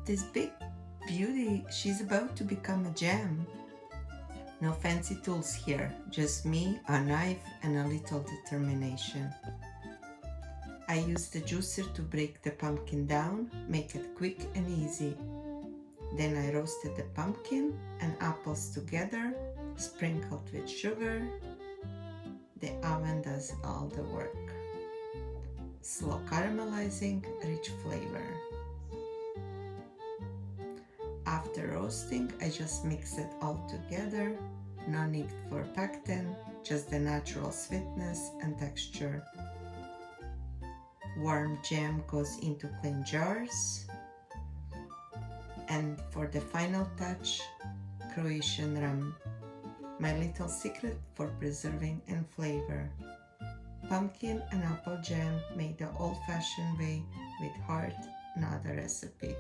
This big beauty, she's about to become a jam. No fancy tools here, just me, a knife, and a little determination. I used the juicer to break the pumpkin down, make it quick and easy. Then I roasted the pumpkin and apples together, sprinkled with sugar. The oven does all the work. Slow caramelizing, rich flavor. After roasting, I just mix it all together. No need for pectin, just the natural sweetness and texture. Warm jam goes into clean jars. And for the final touch, Croatian rum, my little secret for preserving and flavor. Pumpkin and apple jam made the old-fashioned way with heart, not a recipe.